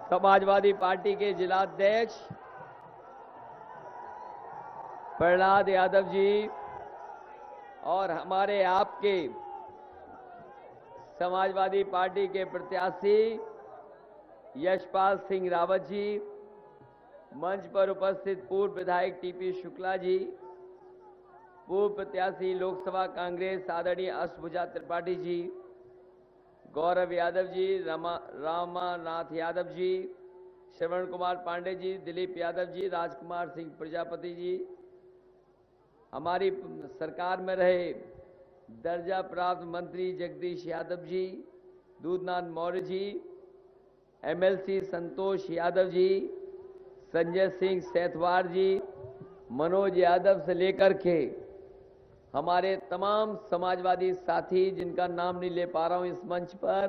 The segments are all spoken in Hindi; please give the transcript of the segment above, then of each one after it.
समाजवादी पार्टी के जिलाध्यक्ष प्रहलाद यादव जी और हमारे आपके समाजवादी पार्टी के प्रत्याशी यशपाल सिंह रावत जी, मंच पर उपस्थित पूर्व विधायक टीपी शुक्ला जी, पूर्व प्रत्याशी लोकसभा कांग्रेस आदरणीय अष्टभुजा त्रिपाठी जी, गौरव यादव जी, रामानाथ यादव जी, श्रवण कुमार पांडे जी, दिलीप यादव जी, राजकुमार सिंह प्रजापति जी, हमारी सरकार में रहे दर्जा प्राप्त मंत्री जगदीश यादव जी, दूधनाथ मौर्य जी, एमएलसी संतोष यादव जी, संजय सिंह सेतवार जी, मनोज यादव से लेकर के हमारे तमाम समाजवादी साथी जिनका नाम नहीं ले पा रहा हूं इस मंच पर,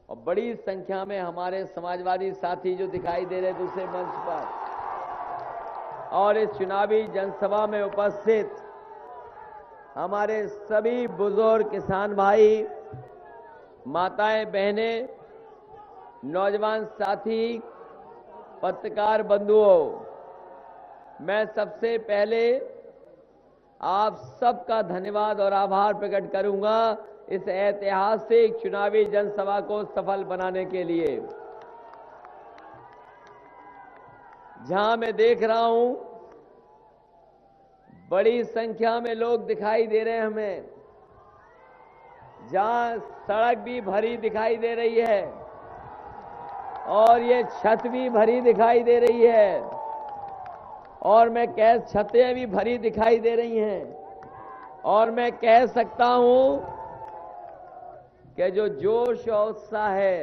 और बड़ी संख्या में हमारे समाजवादी साथी जो दिखाई दे रहे दूसरे मंच पर, और इस चुनावी जनसभा में उपस्थित हमारे सभी बुजुर्ग किसान भाई, माताएं, बहनें, नौजवान साथी, पत्रकार बंधुओं, मैं सबसे पहले आप सबका धन्यवाद और आभार प्रकट करूंगा इस ऐतिहासिक चुनावी जनसभा को सफल बनाने के लिए। जहां मैं देख रहा हूं बड़ी संख्या में लोग दिखाई दे रहे हैं हमें, जहां सड़क भी भरी दिखाई दे रही है और ये छत भी भरी दिखाई दे रही है, और मैं कह छतें भी भरी दिखाई दे रही हैं, और मैं कह सकता हूं कि जो जोश और उत्साह है,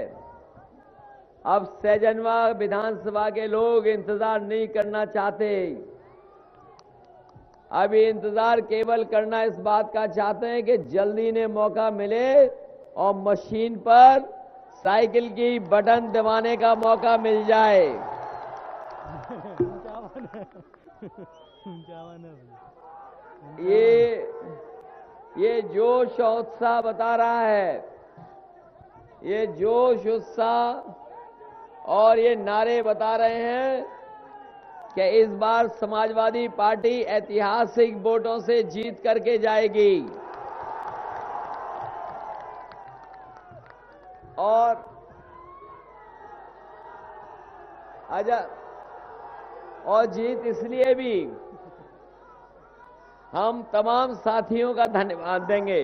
अब सैजनवा विधानसभा के लोग इंतजार नहीं करना चाहते। अभी इंतजार केवल करना इस बात का चाहते हैं कि जल्दी ने मौका मिले और मशीन पर साइकिल की बटन दबाने का मौका मिल जाए। ये जोश और उत्साह बता रहा है, ये जोश उत्साह और ये नारे बता रहे हैं कि इस बार समाजवादी पार्टी ऐतिहासिक वोटों से जीत करके जाएगी। और जीत इसलिए भी हम तमाम साथियों का धन्यवाद देंगे,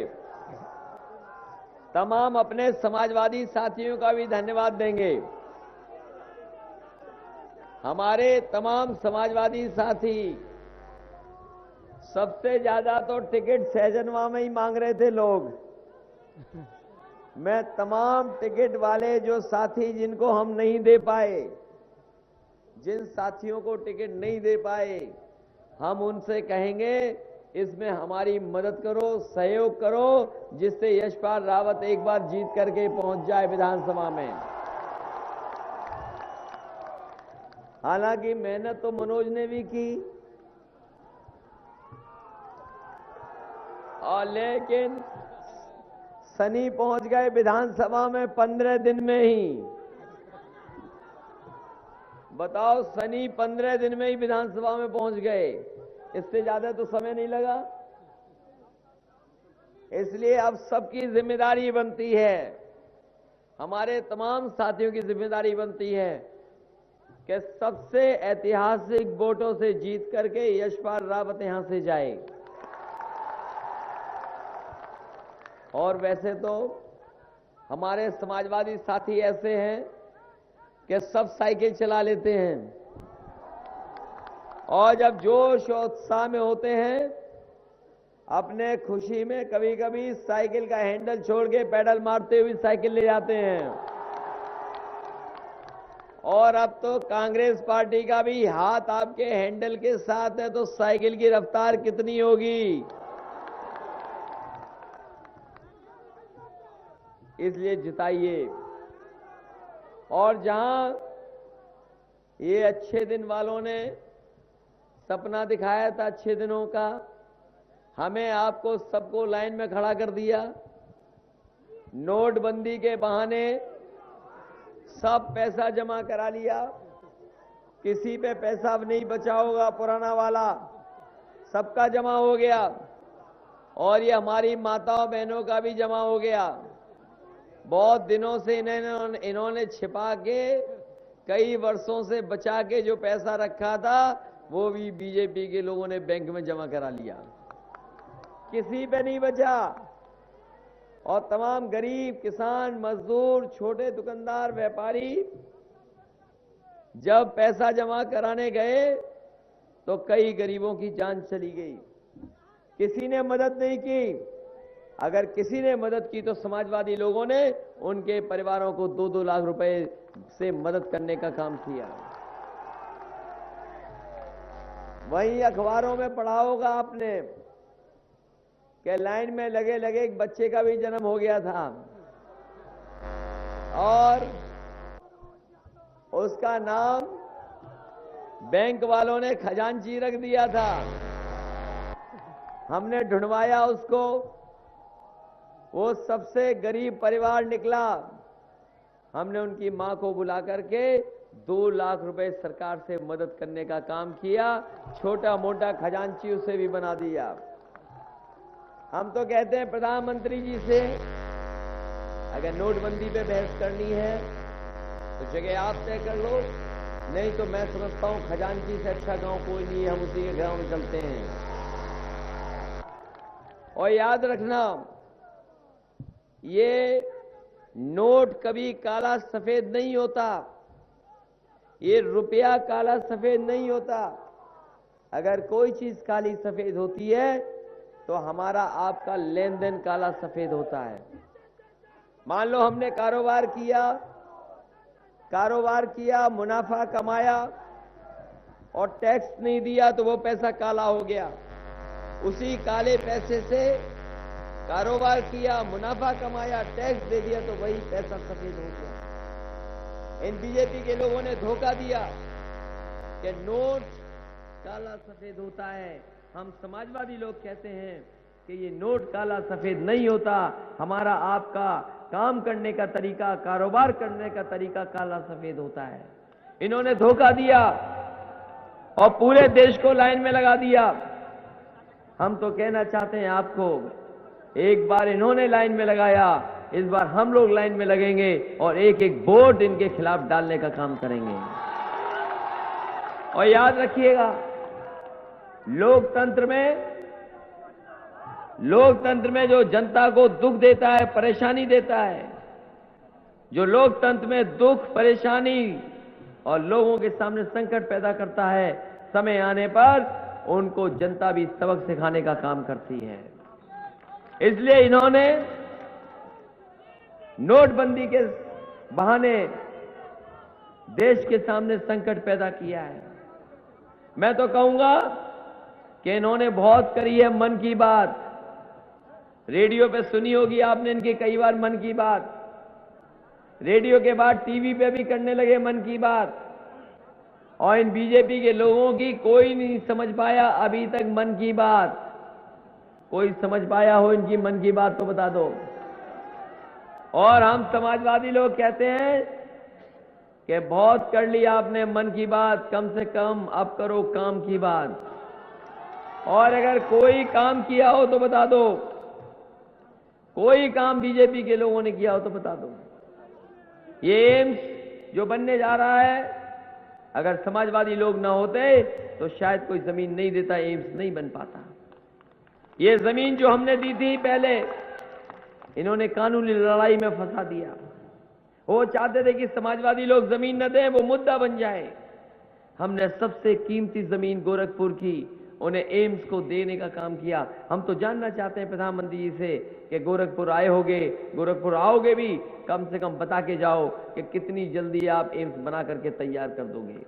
तमाम अपने समाजवादी साथियों का भी धन्यवाद देंगे। हमारे तमाम समाजवादी साथी सबसे ज्यादा तो टिकट सैजनवा में ही मांग रहे थे लोग। मैं तमाम टिकट वाले जो साथी जिनको हम नहीं दे पाए, जिन साथियों को टिकट नहीं दे पाए, हम उनसे कहेंगे इसमें हमारी मदद करो, सहयोग करो, जिससे यशपाल रावत एक बार जीत करके पहुंच जाए विधानसभा में। हालांकि मेहनत तो मनोज ने भी की, और लेकिन सनी पहुंच गए विधानसभा में 15 दिन में ही। बताओ, सनी 15 दिन में ही विधानसभा में पहुंच गए, इससे ज्यादा तो समय नहीं लगा। इसलिए अब सबकी जिम्मेदारी बनती है, हमारे तमाम साथियों की जिम्मेदारी बनती है कि सबसे ऐतिहासिक वोटों से जीत करके यशपाल रावत यहां से जाए। और वैसे तो हमारे समाजवादी साथी ऐसे हैं कि सब साइकिल चला लेते हैं, और जब जोश और उत्साह में होते हैं अपने खुशी में कभी कभी साइकिल का हैंडल छोड़ के पैडल मारते हुए साइकिल ले जाते हैं। और अब तो कांग्रेस पार्टी का भी हाथ आपके हैंडल के साथ है, तो साइकिल की रफ्तार कितनी होगी। इसलिए जिताइए। और जहां ये अच्छे दिन वालों ने सपना दिखाया था अच्छे दिनों का, हमें आपको सबको लाइन में खड़ा कर दिया। नोटबंदी के बहाने सब पैसा जमा करा लिया, किसी पे पैसा अब नहीं बचा होगा पुराना वाला, सबका जमा हो गया। और ये हमारी माताओं बहनों का भी जमा हो गया। बहुत दिनों से इन्होंने छिपा के, कई वर्षों से बचा के जो पैसा रखा था वो भी बीजेपी के लोगों ने बैंक में जमा करा लिया, किसी पे नहीं बचा। और तमाम गरीब किसान, मजदूर, छोटे दुकानदार, व्यापारी जब पैसा जमा कराने गए तो कई गरीबों की जान चली गई, किसी ने मदद नहीं की। अगर किसी ने मदद की तो समाजवादी लोगों ने उनके परिवारों को 2-2 लाख रुपए से मदद करने का काम किया। वहीं अखबारों में पढ़ा होगा आपने कि लाइन में लगे लगे एक बच्चे का भी जन्म हो गया था और उसका नाम बैंक वालों ने खजांची रख दिया था। हमने ढूंढवाया उसको, वो सबसे गरीब परिवार निकला। हमने उनकी मां को बुला करके 2 लाख रुपए सरकार से मदद करने का काम किया, छोटा मोटा खजांची उसे भी बना दिया। हम तो कहते हैं प्रधानमंत्री जी से, अगर नोटबंदी पे बहस करनी है तो जगह आप तय कर लो, नहीं तो मैं समझता हूं खजांची से अच्छा गांव कोई नहीं है, हम उसी के गांव में चलते हैं। और याद रखना, ये नोट कभी काला सफेद नहीं होता, ये रुपया काला सफेद नहीं होता। अगर कोई चीज काली सफेद होती है तो हमारा आपका लेन देन काला सफेद होता है। मान लो हमने कारोबार किया, मुनाफा कमाया और टैक्स नहीं दिया तो वो पैसा काला हो गया। उसी काले पैसे से कारोबार किया, मुनाफा कमाया, टैक्स दे दिया तो वही पैसा सफेद हो गया। इन बीजेपी के लोगों ने धोखा दिया कि नोट काला सफेद होता है। हम समाजवादी लोग कहते हैं कि ये नोट काला सफेद नहीं होता, हमारा आपका काम करने का तरीका, कारोबार करने का तरीका काला सफेद होता है। इन्होंने धोखा दिया और पूरे देश को लाइन में लगा दिया। हम तो कहना चाहते हैं आपको, एक बार इन्होंने लाइन में लगाया, इस बार हम लोग लाइन में लगेंगे और एक एक वोट इनके खिलाफ डालने का काम करेंगे। और याद रखिएगा, लोकतंत्र में जो जनता को दुख देता है, परेशानी देता है, जो लोकतंत्र में दुख, परेशानी और लोगों के सामने संकट पैदा करता है, समय आने पर उनको जनता भी सबक सिखाने का काम करती है। इसलिए इन्होंने नोटबंदी के बहाने देश के सामने संकट पैदा किया है। मैं तो कहूंगा कि इन्होंने बहुत करी है मन की बात। रेडियो पे सुनी होगी आपने इनकी कई बार मन की बात, रेडियो के बाद टीवी पे भी करने लगे मन की बात। और इन बीजेपी के लोगों की कोई नहीं समझ पाया अभी तक मन की बात। कोई समझ पाया हो इनकी मन की बात तो बता दो। और हम समाजवादी लोग कहते हैं कि बहुत कर लिया आपने मन की बात, कम से कम अब करो काम की बात। और अगर कोई काम किया हो तो बता दो, कोई काम बीजेपी के लोगों ने किया हो तो बता दो। ये एम्स जो बनने जा रहा है, अगर समाजवादी लोग ना होते तो शायद कोई जमीन नहीं देता, एम्स नहीं बन पाता। ये जमीन जो हमने दी थी पहले, इन्होंने कानूनी लड़ाई में फंसा दिया। वो चाहते थे कि समाजवादी लोग जमीन न दें, वो मुद्दा बन जाए। हमने सबसे कीमती जमीन गोरखपुर की उन्हें एम्स को देने का काम किया। हम तो जानना चाहते हैं प्रधानमंत्री जी से कि गोरखपुर आए होगे, गोरखपुर आओगे भी, कम से कम बता के जाओ कि कितनी जल्दी आप एम्स बना करके तैयार कर दोगे।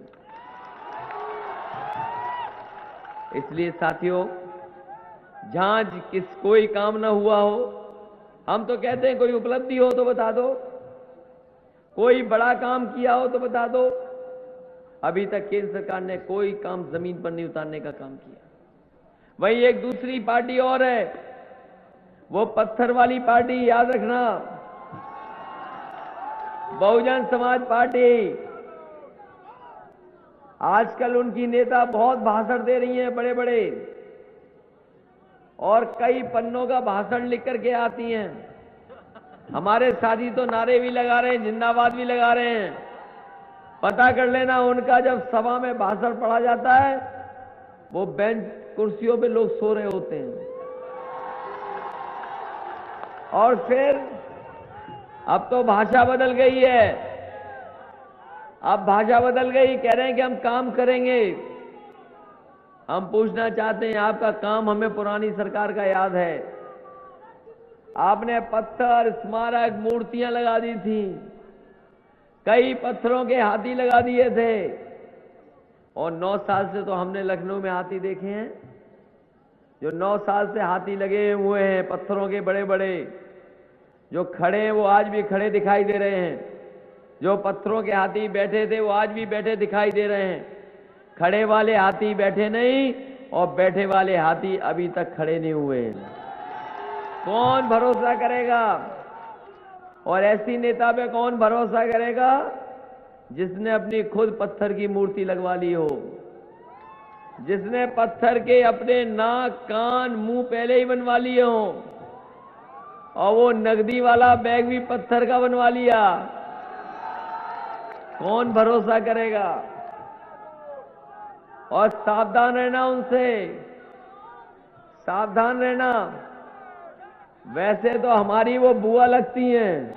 इसलिए साथियों, जहां कोई काम ना हुआ हो, हम तो कहते हैं कोई उपलब्धि हो तो बता दो, कोई बड़ा काम किया हो तो बता दो। अभी तक केंद्र सरकार ने कोई काम जमीन पर नहीं उतारने का काम किया। वही एक दूसरी पार्टी और है, वो पत्थर वाली पार्टी, याद रखना। बहुजन समाज पार्टी, आजकल उनकी नेता बहुत भाषण दे रही हैं बड़े बड़े, और कई पन्नों का भाषण लिख करके आती हैं। हमारे साथी तो नारे भी लगा रहे हैं, जिंदाबाद भी लगा रहे हैं। पता कर लेना, उनका जब सभा में भाषण पढ़ा जाता है, वो बेंच कुर्सियों पे लोग सो रहे होते हैं। और फिर अब तो भाषा बदल गई है, अब भाषा बदल गई, कह रहे हैं कि हम काम करेंगे। हम पूछना चाहते हैं, आपका काम हमें पुरानी सरकार का याद है। आपने पत्थर, स्मारक, मूर्तियां लगा दी थी, कई पत्थरों के हाथी लगा दिए थे, और 9 साल से तो हमने लखनऊ में हाथी देखे हैं। जो 9 साल से हाथी लगे हुए हैं पत्थरों के बड़े बड़े, जो खड़े हैं वो आज भी खड़े दिखाई दे रहे हैं। जो पत्थरों के हाथी बैठे थे वो आज भी बैठे दिखाई दे रहे हैं। खड़े वाले हाथी बैठे नहीं, और बैठे वाले हाथी अभी तक खड़े नहीं हुए हैं। कौन भरोसा करेगा? और ऐसी नेता पे कौन भरोसा करेगा जिसने अपनी खुद पत्थर की मूर्ति लगवा ली हो, जिसने पत्थर के अपने नाक, कान, मुंह पहले ही बनवा लिए हो, और वो नकदी वाला बैग भी पत्थर का बनवा लिया। कौन भरोसा करेगा? और सावधान रहना उनसे, सावधान रहना। वैसे तो हमारी वो बुआ लगती हैं,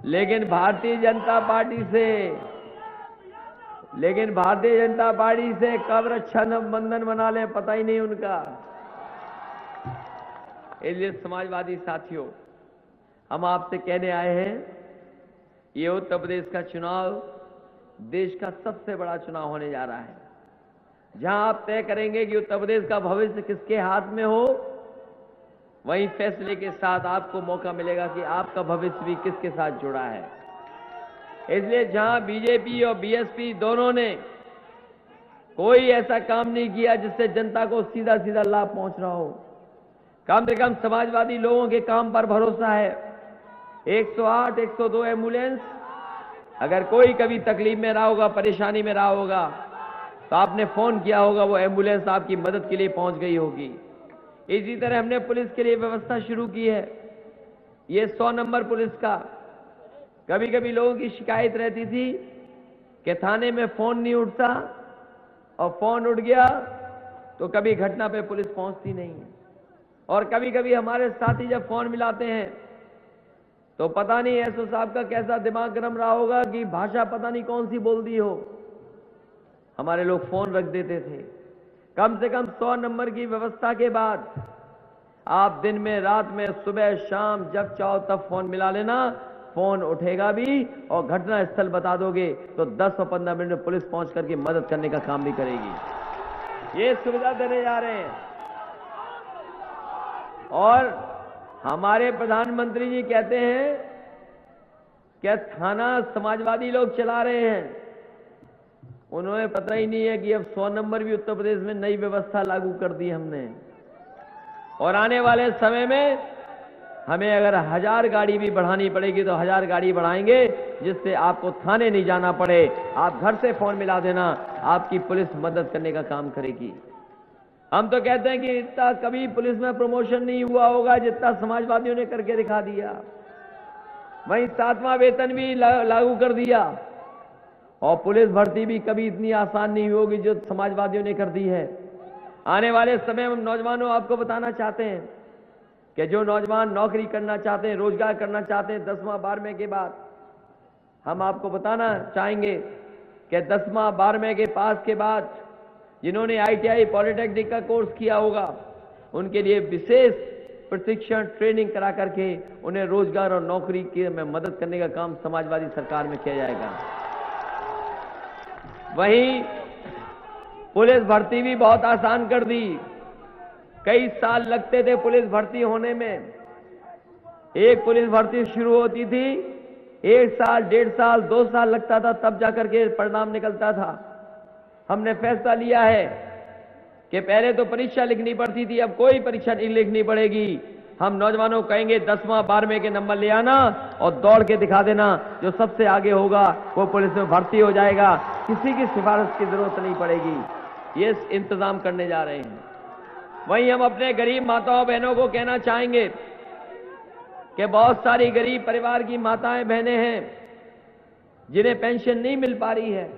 लेकिन भारतीय जनता पार्टी से कब रक्षाबंधन मना ले पता ही नहीं उनका। इसलिए समाजवादी साथियों, हम आपसे कहने आए हैं, ये उत्तर प्रदेश का चुनाव देश का सबसे बड़ा चुनाव होने जा रहा है, जहां आप तय करेंगे कि उत्तर प्रदेश का भविष्य किसके हाथ में हो। वहीं फैसले के साथ आपको मौका मिलेगा कि आपका भविष्य भी किसके साथ जुड़ा है। इसलिए जहां बीजेपी और बीएसपी दोनों ने कोई ऐसा काम नहीं किया जिससे जनता को सीधा सीधा लाभ पहुंच रहा हो, कम से कम समाजवादी लोगों के काम पर भरोसा है। 108, 102 एम्बुलेंस, अगर कोई कभी तकलीफ में रहा होगा, परेशानी में रहा होगा, तो आपने फोन किया होगा, वो एम्बुलेंस आपकी मदद के लिए पहुंच गई होगी। इसी तरह हमने पुलिस के लिए व्यवस्था शुरू की है। ये 100 नंबर पुलिस का, कभी कभी लोगों की शिकायत रहती थी कि थाने में फोन नहीं उठता, और फोन उठ गया तो कभी घटना पे पुलिस पहुंचती नहीं है। और कभी कभी हमारे साथी जब फोन मिलाते हैं तो पता नहीं एसओ साहब का कैसा दिमाग गर्म रहा होगा कि भाषा पता नहीं कौन सी बोल दी हो, हमारे लोग फोन रख देते थे। कम से कम 100 नंबर की व्यवस्था के बाद आप दिन में, रात में, सुबह शाम जब चाहो तब फोन मिला लेना, फोन उठेगा भी, और घटना स्थल बता दोगे तो 10 और 15 मिनट में पुलिस पहुंच करके मदद करने का काम भी करेगी। ये सुविधा देने जा रहे हैं। और हमारे प्रधानमंत्री जी कहते हैं कि थाना समाजवादी लोग चला रहे हैं। उन्हें पता ही नहीं है कि अब 100 नंबर भी उत्तर प्रदेश में नई व्यवस्था लागू कर दी हमने, और आने वाले समय में हमें अगर 1000 गाड़ी भी बढ़ानी पड़ेगी तो 1000 गाड़ी बढ़ाएंगे, जिससे आपको थाने नहीं जाना पड़े। आप घर से फोन मिला देना, आपकी पुलिस मदद करने का काम करेगी। हम तो कहते हैं कि इतना कभी पुलिस में प्रमोशन नहीं हुआ होगा जितना समाजवादियों ने करके दिखा दिया। वहीं 7वां वेतन भी लागू कर दिया, और पुलिस भर्ती भी कभी इतनी आसान नहीं होगी जो समाजवादियों ने कर दी है। आने वाले समय में नौजवानों, आपको बताना चाहते हैं कि जो नौजवान नौकरी करना चाहते हैं, रोजगार करना चाहते हैं 10वां 12वें के बाद, हम आपको बताना चाहेंगे कि 10वां 12वें के पास के बाद जिन्होंने आईटीआई, पॉलिटेक्निक का कोर्स किया होगा, उनके लिए विशेष प्रशिक्षण, ट्रेनिंग करा करके उन्हें रोजगार और नौकरी के में मदद करने का काम समाजवादी सरकार में किया जाएगा। वहीं पुलिस भर्ती भी बहुत आसान कर दी। कई साल लगते थे पुलिस भर्ती होने में। एक पुलिस भर्ती शुरू होती थी, 1 साल, 1.5 साल, 2 साल लगता था, तब जाकर के परिणाम निकलता था। हमने फैसला लिया है कि पहले तो परीक्षा लिखनी पड़ती थी, अब कोई परीक्षा नहीं लिखनी पड़ेगी। हम नौजवानों को कहेंगे 10वां 12वें के नंबर ले आना और दौड़ के दिखा देना, जो सबसे आगे होगा वो पुलिस में भर्ती हो जाएगा, किसी की सिफारिश की जरूरत नहीं पड़ेगी। ये इंतजाम करने जा रहे हैं। वहीं हम अपने गरीब माताओं बहनों को कहना चाहेंगे कि बहुत सारी गरीब परिवार की माताएं बहनें हैं जिन्हें पेंशन नहीं मिल पा रही है।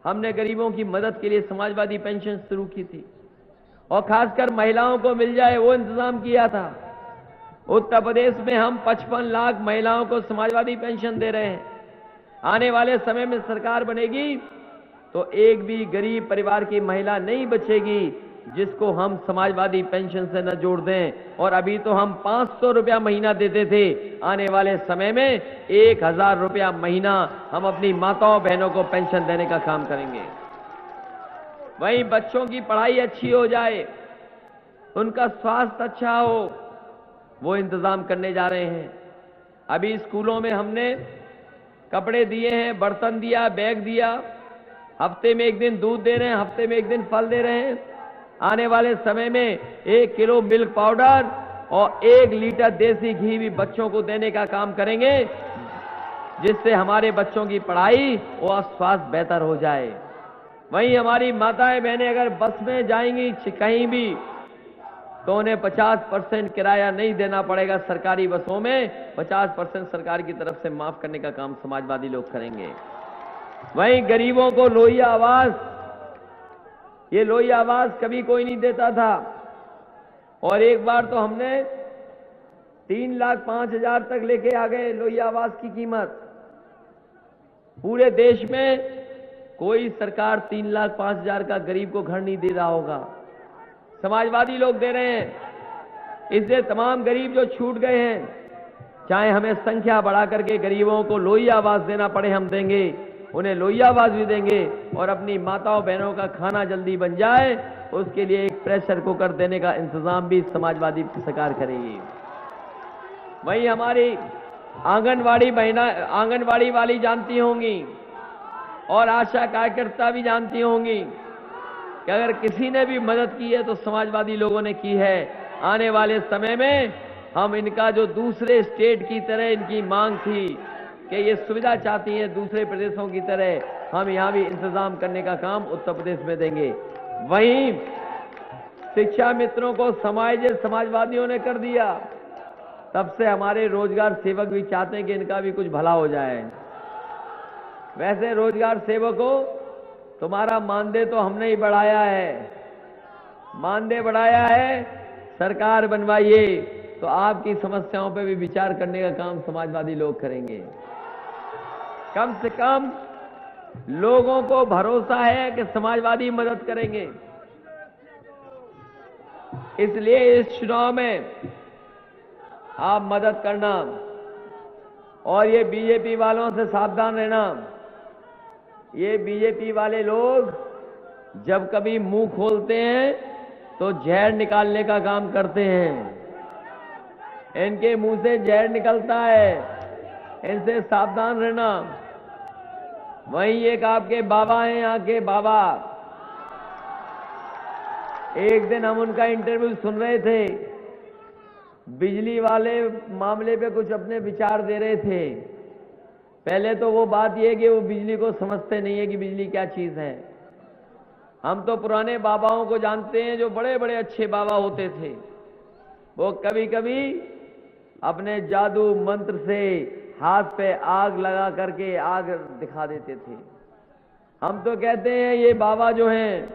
हमने गरीबों की मदद के लिए समाजवादी पेंशन शुरू की थी और खासकर महिलाओं को मिल जाए वो इंतजाम किया था। उत्तर प्रदेश में हम 55 लाख महिलाओं को समाजवादी पेंशन दे रहे हैं। आने वाले समय में सरकार बनेगी तो एक भी गरीब परिवार की महिला नहीं बचेगी जिसको हम समाजवादी पेंशन से न जोड़ दें। और अभी तो हम 500 रुपया महीना देते थे, आने वाले समय में 1000 रुपया महीना हम अपनी माताओं बहनों को पेंशन देने का काम करेंगे। वहीं बच्चों की पढ़ाई अच्छी हो जाए, उनका स्वास्थ्य अच्छा हो, वो इंतजाम करने जा रहे हैं। अभी स्कूलों में हमने कपड़े दिए हैं, बर्तन दिया, बैग दिया, हफ्ते में एक दिन दूध दे रहे हैं, हफ्ते में एक दिन फल दे रहे हैं। आने वाले समय में 1 किलो मिल्क पाउडर और 1 लीटर देसी घी भी बच्चों को देने का काम करेंगे, जिससे हमारे बच्चों की पढ़ाई और स्वास्थ्य बेहतर हो जाए। वहीं हमारी माताएं बहनें अगर बस में जाएंगी कहीं भी तो उन्हें 50% किराया नहीं देना पड़ेगा। सरकारी बसों में 50% सरकार की तरफ से माफ करने का काम समाजवादी लोग करेंगे। वहीं गरीबों को लोहिया आवास, ये लोहिया आवास कभी कोई नहीं देता था और एक बार तो हमने 3,05,000 तक लेके आ गए लोहिया आवास की कीमत। पूरे देश में कोई सरकार 3,05,000 का गरीब को घर नहीं दे रहा होगा, समाजवादी लोग दे रहे हैं। इसलिए तमाम गरीब जो छूट गए हैं, चाहे हमें संख्या बढ़ा करके गरीबों को लोहिया आवास देना पड़े, हम देंगे, उन्हें लोहिया आवास भी देंगे और अपनी माताओं बहनों का खाना जल्दी बन जाए उसके लिए एक प्रेशर कुकर देने का इंतजाम भी समाजवादी सरकार करेगी। वहीं हमारी आंगनवाड़ी वाली जानती होंगी और आशा कार्यकर्ता भी जानती होंगी कि अगर किसी ने भी मदद की है तो समाजवादी लोगों ने की है। आने वाले समय में हम इनका जो दूसरे स्टेट की तरह इनकी मांग थी कि ये सुविधा चाहती हैं दूसरे प्रदेशों की तरह, हम यहां भी इंतजाम करने का काम उत्तर प्रदेश में देंगे। वहीं शिक्षा मित्रों को समाजवादियों ने कर दिया, तब से हमारे रोजगार सेवक भी चाहते हैं कि इनका भी कुछ भला हो जाए। वैसे रोजगार सेवकों, तुम्हारा मानदेय तो हमने ही बढ़ाया है, मानदेय बढ़ाया है, सरकार बनवाइए तो आपकी समस्याओं पे भी विचार करने का काम समाजवादी लोग करेंगे। कम से कम लोगों को भरोसा है कि समाजवादी मदद करेंगे। इसलिए इस चुनाव में आप मदद करना और ये बीजेपी वालों से सावधान रहना। ये बीजेपी वाले लोग जब कभी मुंह खोलते हैं तो जहर निकालने का काम करते हैं। इनके मुंह से जहर निकलता है, इनसे सावधान रहना। वहीं एक आपके बाबा हैं, यहाँ के बाबा, एक दिन हम उनका इंटरव्यू सुन रहे थे, बिजली वाले मामले पे कुछ अपने विचार दे रहे थे। पहले तो वो बात ये कि वो बिजली को समझते नहीं है कि बिजली क्या चीज है। हम तो पुराने बाबाओं को जानते हैं जो बड़े बड़े अच्छे बाबा होते थे, वो कभी कभी अपने जादू मंत्र से हाथ पे आग लगा करके आग दिखा देते थे। हम तो कहते हैं ये बाबा जो हैं,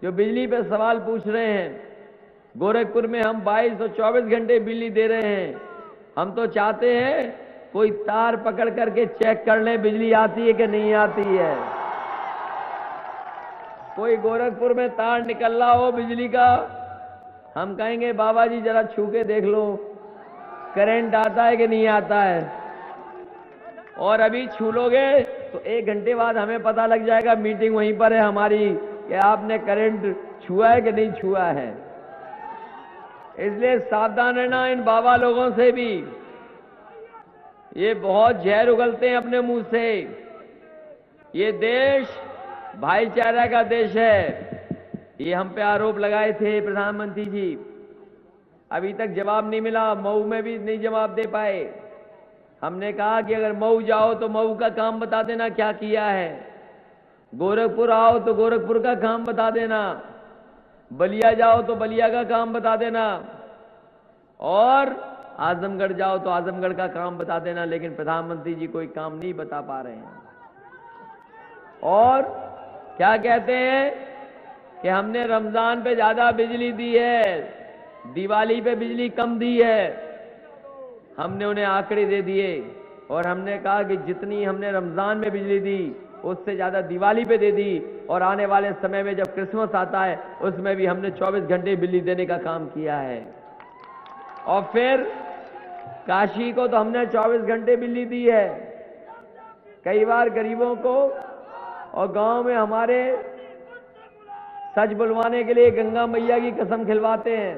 जो बिजली पे सवाल पूछ रहे हैं, गोरखपुर में हम 22 और 24 घंटे बिजली दे रहे हैं। हम तो चाहते हैं कोई तार पकड़ करके चेक कर ले बिजली आती है कि नहीं आती है। कोई गोरखपुर में तार निकल रहा हो बिजली का, हम कहेंगे बाबा जी जरा छू के देख लो करंट आता है कि नहीं आता है। और अभी छू लोगे तो 1 घंटे बाद हमें पता लग जाएगा, मीटिंग वहीं पर है हमारी, कि आपने करंट छुआ है कि नहीं छुआ है। इसलिए सावधान रहना इन बाबा लोगों से भी। ये बहुत जहर उगलते हैं अपने मुंह से। ये देश भाईचारा का देश है, ये हम पे आरोप लगाए थे प्रधानमंत्री जी। अभी तक जवाब नहीं मिला, मऊ में भी नहीं जवाब दे पाए। हमने कहा कि अगर मऊ जाओ तो मऊ का काम बता देना क्या किया है, गोरखपुर आओ तो गोरखपुर का काम बता देना, बलिया जाओ तो बलिया का काम बता देना, और आजमगढ़ जाओ तो आजमगढ़ का काम बता देना। लेकिन प्रधानमंत्री जी कोई काम नहीं बता पा रहे हैं। और क्या कहते हैं कि हमने रमजान पे ज्यादा बिजली दी है, दिवाली पे बिजली कम दी है। हमने उन्हें आंकड़े दे दिए और हमने कहा कि जितनी हमने रमजान में बिजली दी उससे ज्यादा दिवाली पे दे दी, और आने वाले समय में जब क्रिसमस आता है उसमें भी हमने 24 घंटे बिजली देने का काम किया है। और फिर काशी को तो हमने 24 घंटे बिजली दी है। कई बार गरीबों को और गांव में हमारे सच बुलवाने के लिए गंगा मैया की कसम खिलवाते हैं।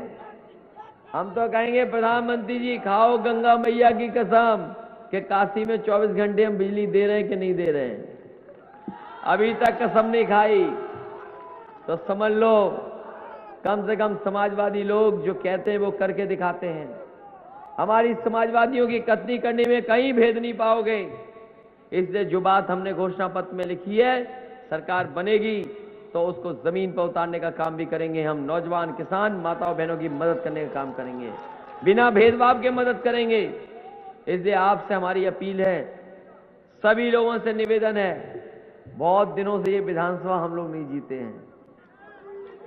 हम तो कहेंगे प्रधानमंत्री जी खाओ गंगा मैया की कसम कि काशी में 24 घंटे हम बिजली दे रहे हैं कि नहीं दे रहे हैं। अभी तक कसम नहीं खाई तो समझ लो कम से कम समाजवादी लोग जो कहते हैं वो करके दिखाते हैं। हमारी समाजवादियों की कथनी करने में कहीं भेद नहीं पाओगे। इसलिए जो बात हमने घोषणा पत्र में लिखी है, सरकार बनेगी तो उसको जमीन पर उतारने का काम भी करेंगे। हम नौजवान, किसान, माताओं बहनों की मदद करने का काम करेंगे, बिना भेदभाव के मदद करेंगे। इसलिए आपसे हमारी अपील है, सभी लोगों से निवेदन है, बहुत दिनों से ये विधानसभा हम लोग नहीं जीते हैं,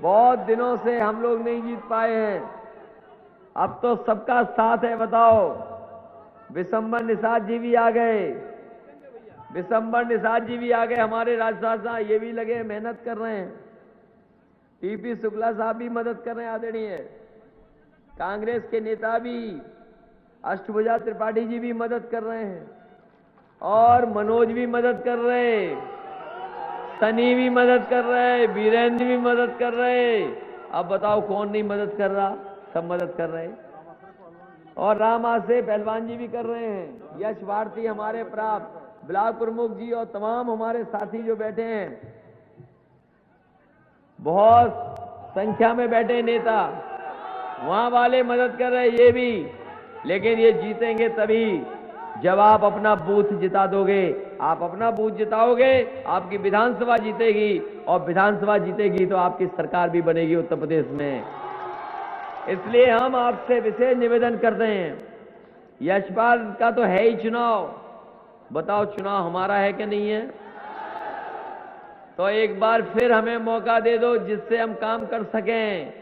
बहुत दिनों से हम लोग नहीं जीत पाए हैं। अब तो सबका साथ है। बताओ, विशंबर निषाद जी भी आ गए, विशंबर निषाद जी भी आ गए, हमारे राज्यसभा ये भी लगे मेहनत कर रहे हैं। टीपी शुक्ला साहब भी मदद कर रहे हैं आदरणीय, कांग्रेस के नेता भी अष्टभुजा त्रिपाठी जी भी मदद कर रहे हैं, और मनोज भी मदद कर रहे, सनी भी मदद कर रहे, वीरेंद्र भी मदद कर रहे। अब बताओ कौन नहीं मदद कर रहा? सब मदद कर रहे। और रामा से पहलवान जी भी कर रहे हैं, यश भारती हमारे प्राप्त ब्लॉक प्रमुख जी और तमाम हमारे साथी जो बैठे हैं, बहुत संख्या में बैठे नेता वहां वाले मदद कर रहे, ये भी। लेकिन ये जीतेंगे तभी जब आप अपना बूथ जिता दोगे। आप अपना बूथ जिताओगे, आपकी विधानसभा जीतेगी, और विधानसभा जीतेगी तो आपकी सरकार भी बनेगी उत्तर प्रदेश में। इसलिए हम आपसे विशेष निवेदन करते हैं, यशपाल का तो है ही चुनाव, बताओ चुनाव हमारा है कि नहीं है? तो एक बार फिर हमें मौका दे दो जिससे हम काम कर सकें।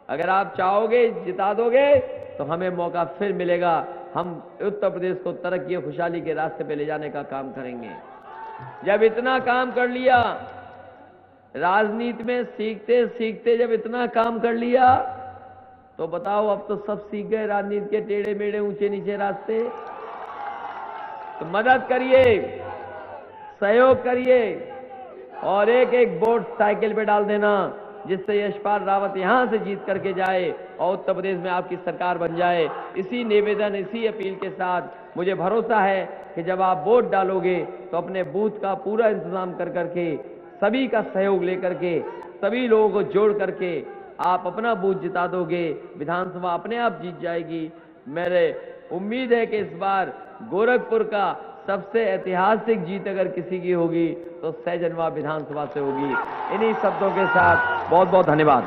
अगर आप चाहोगे, जिता दोगे तो हमें मौका फिर मिलेगा। हम उत्तर प्रदेश को तरक्की और खुशहाली के रास्ते पे ले जाने का काम करेंगे। जब इतना काम कर लिया, राजनीति में सीखते सीखते जब इतना काम कर लिया, तो बताओ अब तो सब सीख गए राजनीति के टेढ़े मेढ़े ऊंचे नीचे रास्ते। तो मदद करिए, सहयोग करिए, और एक एक वोट साइकिल पे डाल देना, जिससे यशपाल रावत यहां से जीत करके जाए और उत्तर प्रदेश में आपकी सरकार बन जाए। इसी निवेदन, इसी अपील के साथ मुझे भरोसा है कि जब आप वोट डालोगे तो अपने बूथ का पूरा इंतजाम कर करके, सभी का सहयोग लेकर के, सभी लोगों को जोड़ करके आप अपना बूथ जिता दोगे, विधानसभा अपने आप जीत जाएगी। मेरे उम्मीद है कि इस बार गोरखपुर का सबसे ऐतिहासिक जीत अगर किसी की होगी तो सहजनवा विधानसभा से होगी। इन्हीं शब्दों के साथ बहुत बहुत धन्यवाद।